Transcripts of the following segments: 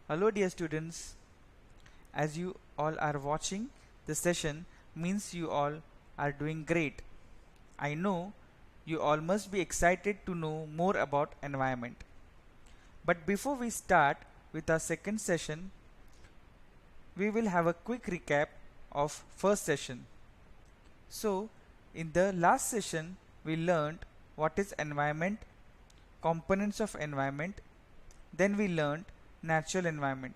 Hello dear students, as you all are watching the session means you all are doing great. I know you all must be excited to know more about environment. But before we start with our second session, we will have a quick recap of first session. So, in the last session, we learned what is environment, components of environment, then we learned natural environment.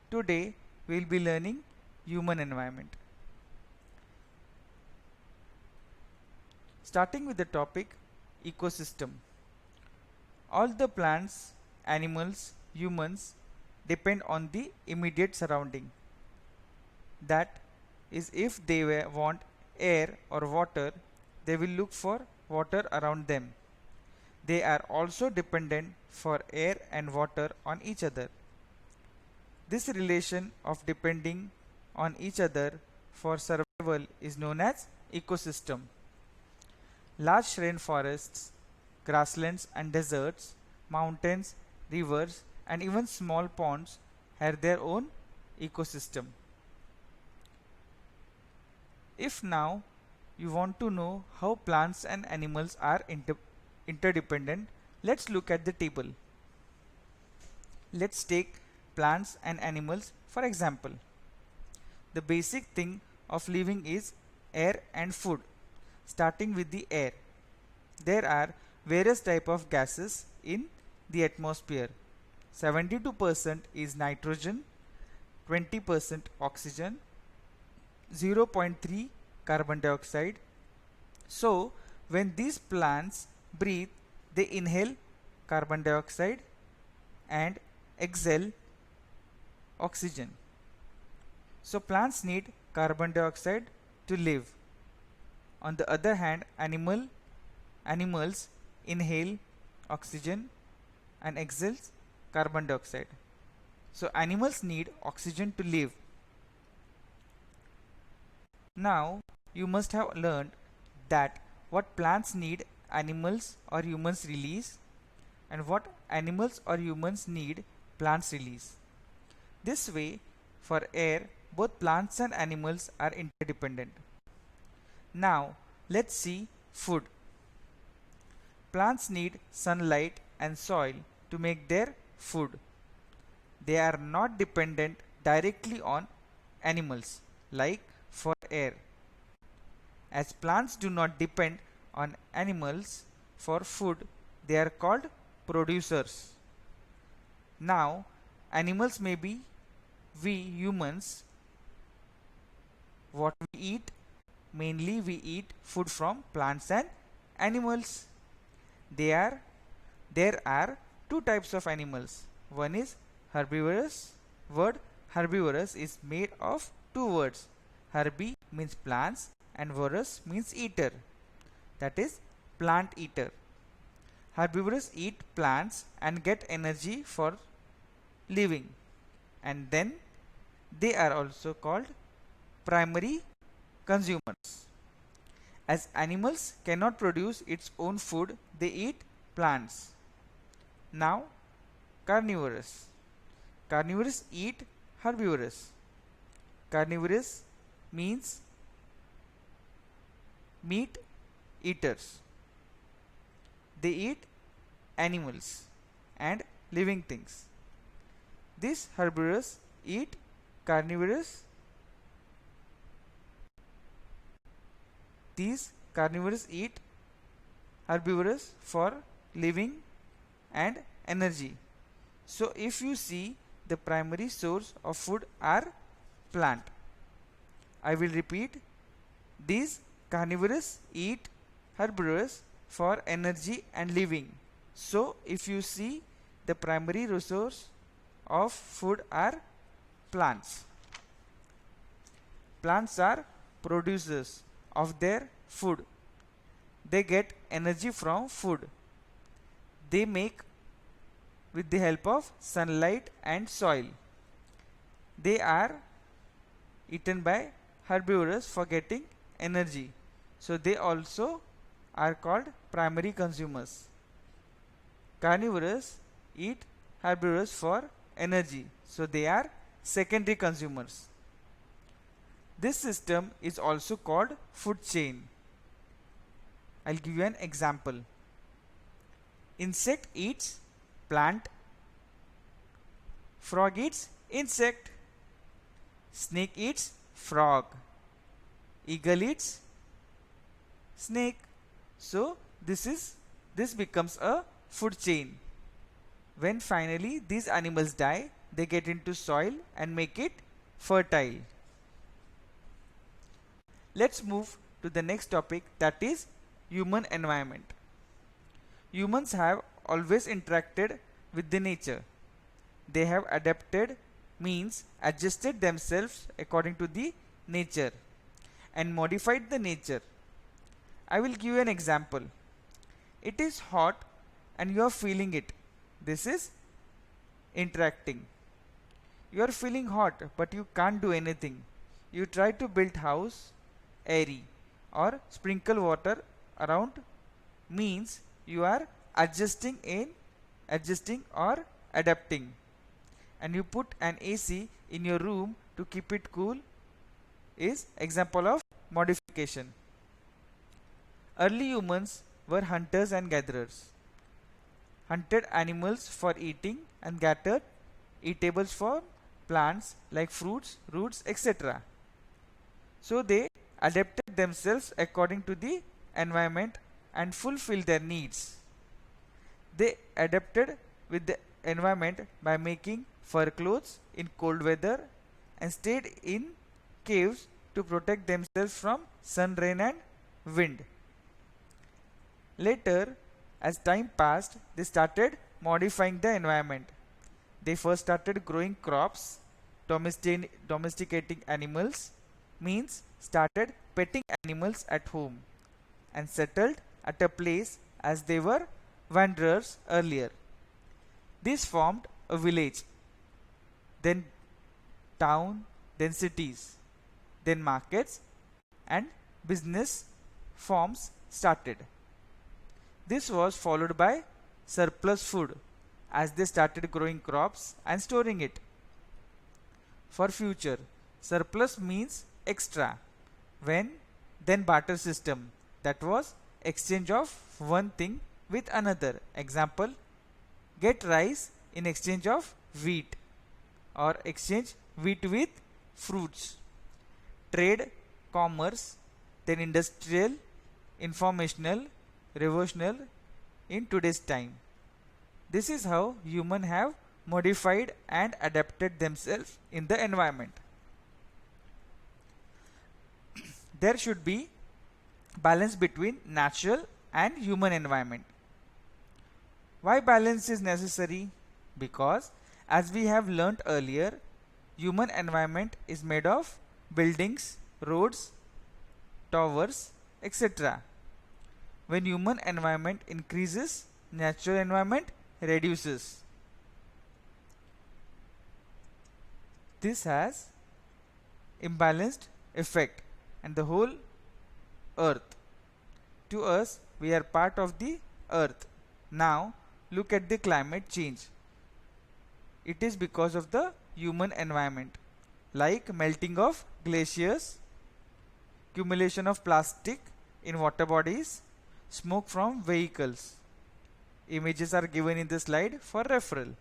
Today, we will be learning human environment. Starting with the topic ecosystem. All the plants, animals, humans depend on the immediate surrounding. That is, if they want air or water, they will look for water around them. They are also dependent for air and water on each other. This relation of depending on each other for survival is known as ecosystem. Large rainforests, grasslands and deserts, mountains, rivers and even small ponds have their own ecosystem. If now you want to know how plants and animals are interdependent, let's look at the table. Let's take plants and animals for example. The basic thing of living is air and food. Starting with the air, there are various type of gases in the atmosphere. 72% is nitrogen, 20% oxygen, 0.3 carbon dioxide. So when these plants breathe, they inhale carbon dioxide and exhale oxygen. So plants need carbon dioxide to live. On the other hand, animals inhale oxygen and exhale carbon dioxide. So animals need oxygen to live. Now you must have learned that what plants need animals or humans release and what animals or humans need plants release. This way, for air, both plants and animals are interdependent. Now let's see food. Plants need sunlight and soil to make their food. They are not dependent directly on animals like for air. As plants do not depend on animals for food, they are called producers. Now animals may be we humans. What we eat? Mainly we eat food from plants and animals. There are two types of animals. One is herbivorous. Word herbivorous is made of two words. Herbi means plants and vorous means eater. That is plant eater. Herbivorous eat plants and get energy for living, and then they are also called primary consumers. As animals cannot produce its own food, they eat plants. Now carnivorous. Carnivorous eat herbivorous. Carnivorous means meat eaters. They eat animals and living things. These herbivorous eat carnivorous. These carnivorous eat herbivorous for living and energy. So if you see, the primary source of food are plant. I will repeat, these carnivorous eat herbivorous for energy and living. So if you see, the primary resource of food are plants. Plants are producers of their food. They get energy from food. They make with the help of sunlight and soil. They are eaten by herbivores for getting energy. So they also are called primary consumers. Carnivores eat herbivores for energy, so they are secondary consumers. This system is also called food chain. I'll give you an example. Insect eats plant, frog eats insect, snake eats frog, eagle eats snake. So this becomes a food chain. When finally these animals die, they get into soil and make it fertile. Let's move to the next topic, that is human environment. Humans have always interacted with the nature. They have adapted, means adjusted themselves according to the nature and modified the nature. I will give you an example. It is hot and you are feeling it. This is interacting. You are feeling hot but you can't do anything. You try to build house airy or sprinkle water around, means you are adjusting or adapting. And you put an AC in your room to keep it cool is example of modification. Early humans were hunters and gatherers. Hunted animals for eating and gathered eatables for plants like fruits, roots, etc. So they adapted themselves according to the environment and fulfilled their needs. They adapted with the environment by making fur clothes in cold weather and stayed in caves to protect themselves from sun, rain and wind. Later, as time passed, they started modifying the environment. They first started growing crops, domesticating animals, means started petting animals at home, and settled at a place as they were wanderers earlier. This formed a village, then town, then cities, then markets, and business forms started. This was followed by surplus food as they started growing crops and storing it for future. Surplus means extra. When, then barter system, that was exchange of one thing with another. Example, get rice in exchange of wheat, or exchange wheat with fruits. Trade, commerce, then industrial, informational, revolutionary in today's time. This is how humans have modified and adapted themselves in the environment. There should be balance between natural and human environment. Why balance is necessary? Because as we have learnt earlier, human environment is made of buildings, roads, towers, etc. When human environment increases, natural environment reduces. This has imbalanced effect and the whole earth. To us, we are part of the earth. Now look at the climate change. It is because of the human environment, like melting of glaciers, accumulation of plastic in water bodies, smoke from vehicles. Images are given in the slide for referral.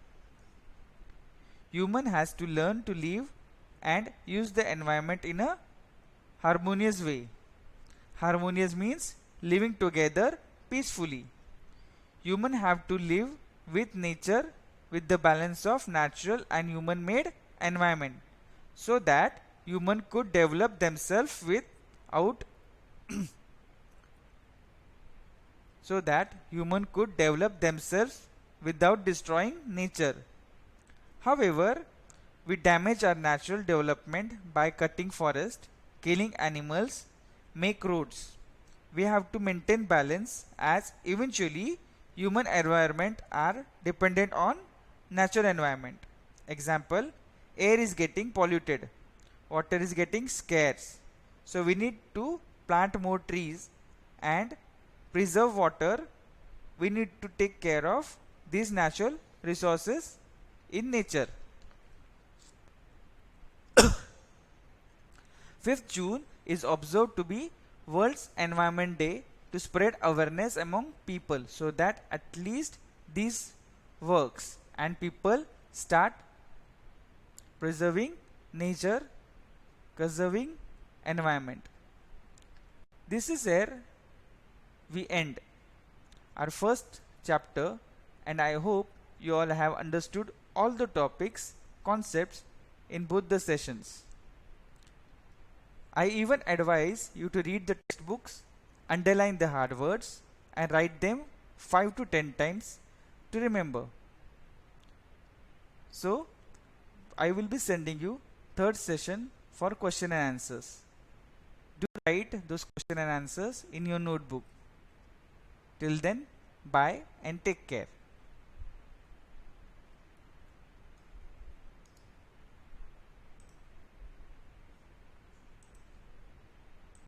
Human has to learn to live and use the environment in a harmonious way. Harmonious means living together peacefully. Human have to live with nature with the balance of natural and human made environment, so that human could develop themselves without destroying nature. However, we damage our natural development by cutting forest, killing animals, make roads. We have to maintain balance, as eventually human environment are dependent on natural environment. Example, air is getting polluted, water is getting scarce. So we need to plant more trees and preserve water. We need to take care of these natural resources in nature. 5th June is observed to be World's Environment Day to spread awareness among people so that at least this works and people start preserving nature, conserving environment. This is where we end our first chapter, and I hope you all have understood all the topics, concepts in both the sessions. I even advise you to read the textbooks, underline the hard words and write them 5 to 10 times to remember. So, I will be sending you third session for question and answers. Do write those question and answers in your notebook. Till then, bye and take care.